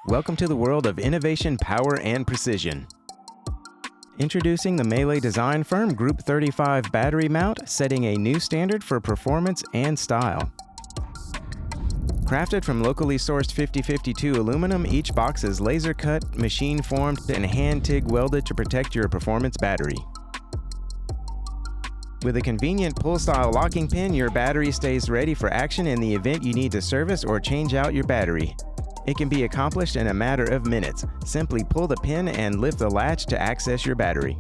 Welcome to the world of innovation, power, and precision. Introducing the MeLe design firm Group 35 battery mount, setting a new standard for performance and style. Crafted from locally sourced 5052 aluminum, each box is laser cut, machine formed, and hand TIG welded to protect your performance battery. With a convenient pull-style locking pin, your battery stays ready for action in the event you need to service or change out your battery. It can be accomplished in a matter of minutes. Simply pull the pin and lift the latch to access your battery.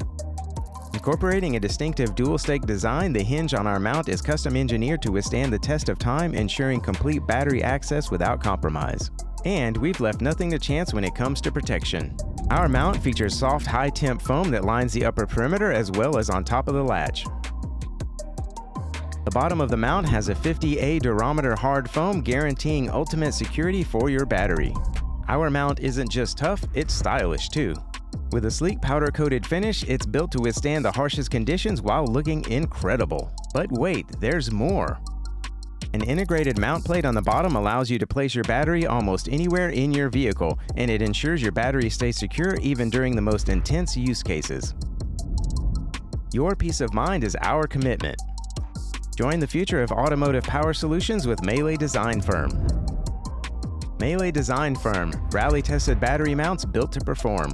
Incorporating a distinctive dual-stake design, the hinge on our mount is custom engineered to withstand the test of time, ensuring complete battery access without compromise. And we've left nothing to chance when it comes to protection. Our mount features soft, high-temp foam that lines the upper perimeter as well as on top of the latch. The bottom of the mount has a 50A durometer hard foam, guaranteeing ultimate security for your battery. Our mount isn't just tough, it's stylish too. With a sleek powder-coated finish, it's built to withstand the harshest conditions while looking incredible. But wait, there's more. An integrated mount plate on the bottom allows you to place your battery almost anywhere in your vehicle, and it ensures your battery stays secure even during the most intense use cases. Your peace of mind is our commitment. Join the future of automotive power solutions with MeLe Design Firm. MeLe Design Firm, rally-tested battery mounts built to perform.